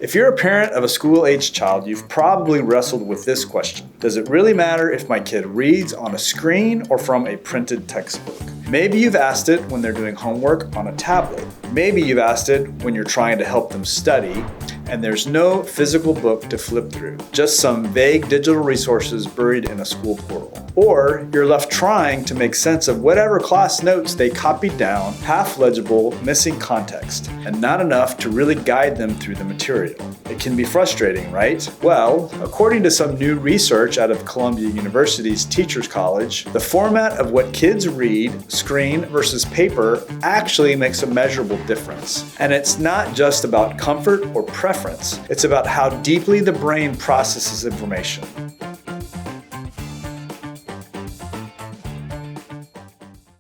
If you're a parent of a school-aged child, you've probably wrestled with this question. Does it really matter if my kid reads on a screen or from a printed textbook? Maybe you've asked it when they're doing homework on a tablet. Maybe you've asked it when you're trying to help them study and there's no physical book to flip through, just some vague digital resources buried in a school portal. Or you're left trying to make sense of whatever class notes they copied down, half legible, missing context, and not enough to really guide them through the material. It can be frustrating, right? Well, according to some new research out of Columbia University's Teachers College, the format of what kids read, screen versus paper, actually makes a measurable difference. And it's not just about comfort or preference, it's about how deeply the brain processes information.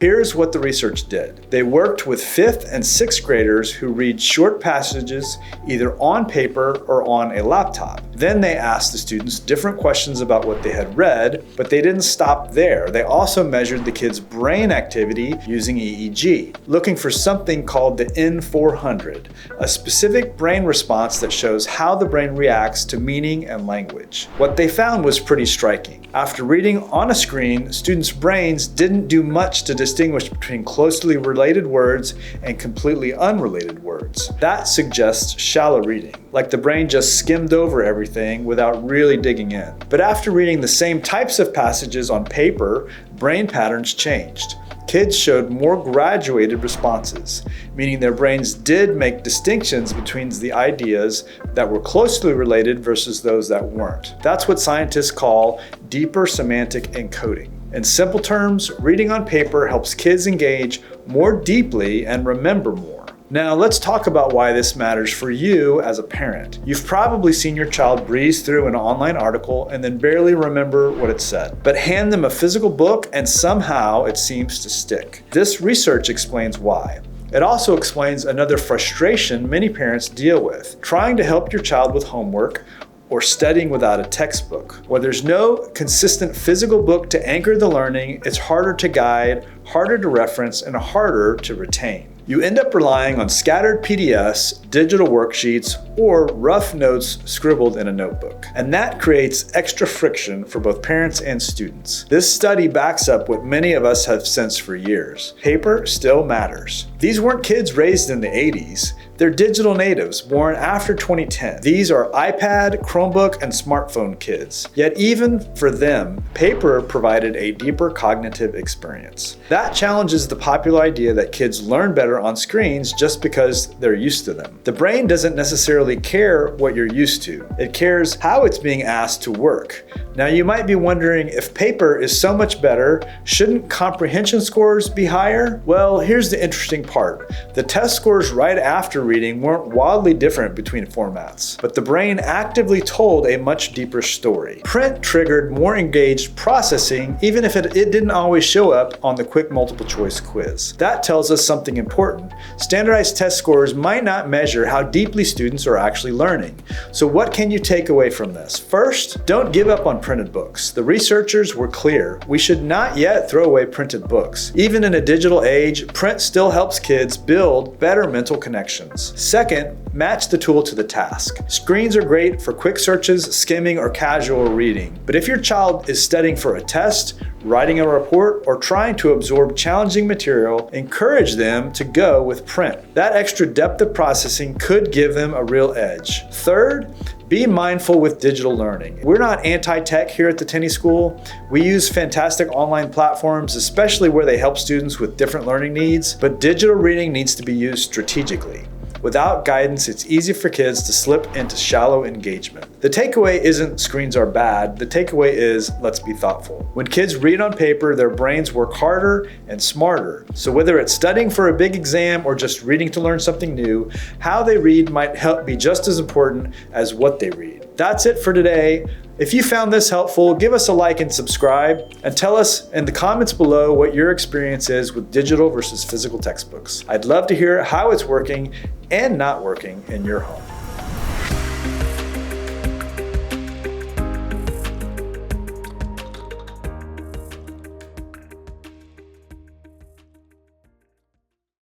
Here's what the research did. They worked with 5th and 6th graders who read short passages either on paper or on a laptop. Then they asked the students different questions about what they had read, but they didn't stop there. They also measured the kids' brain activity using EEG, looking for something called the N400, a specific brain response that shows how the brain reacts to meaning and language. What they found was pretty striking. After reading on a screen, students' brains didn't do much to distinguish between closely related words and completely unrelated words. That suggests shallow reading, like the brain just skimmed over everything without really digging in. But after reading the same types of passages on paper, brain patterns changed. Kids showed more graduated responses, meaning their brains did make distinctions between the ideas that were closely related versus those that weren't. That's what scientists call deeper semantic encoding. In simple terms, reading on paper helps kids engage more deeply and remember more. Now let's talk about why this matters for you as a parent. You've probably seen your child breeze through an online article and then barely remember what it said. But hand them a physical book and somehow it seems to stick. This research explains why. It also explains another frustration many parents deal with, trying to help your child with homework or studying without a textbook. When there's no consistent physical book to anchor the learning, it's harder to guide, harder to reference, and harder to retain. You end up relying on scattered PDFs, digital worksheets, or rough notes scribbled in a notebook. And that creates extra friction for both parents and students. This study backs up what many of us have sensed for years. Paper still matters. These weren't kids raised in the 80s. They're digital natives born after 2010. These are iPad, Chromebook, and smartphone kids. Yet even for them, paper provided a deeper cognitive experience. That challenges the popular idea that kids learn better on screens just because they're used to them. The brain doesn't necessarily care what you're used to. It cares how it's being asked to work. Now you might be wondering, if paper is so much better, shouldn't comprehension scores be higher? Well, here's the interesting part. The test scores right after reading weren't wildly different between formats, but the brain actively told a much deeper story. Print triggered more engaged processing, even if it didn't always show up on the quick multiple choice quiz. That tells us something important. Standardized test scores might not measure how deeply students are actually learning. So what can you take away from this? First, don't give up on printed books. The researchers were clear. We should not yet throw away printed books. Even in a digital age, print still helps kids build better mental connections. Second, match the tool to the task. Screens are great for quick searches, skimming, or casual reading. But if your child is studying for a test, writing a report, or trying to absorb challenging material, encourage them to go with print. That extra depth of processing could give them a real edge. Third, be mindful with digital learning. We're not anti-tech here at the Tenney School. We use fantastic online platforms, especially where they help students with different learning needs, but digital reading needs to be used strategically. Without guidance, it's easy for kids to slip into shallow engagement. The takeaway isn't screens are bad. The takeaway is, let's be thoughtful. When kids read on paper, their brains work harder and smarter. So whether it's studying for a big exam or just reading to learn something new, how they read might help be just as important as what they read. That's it for today. If you found this helpful, give us a like and subscribe, and tell us in the comments below what your experience is with digital versus physical textbooks. I'd love to hear how it's working and not working in your home.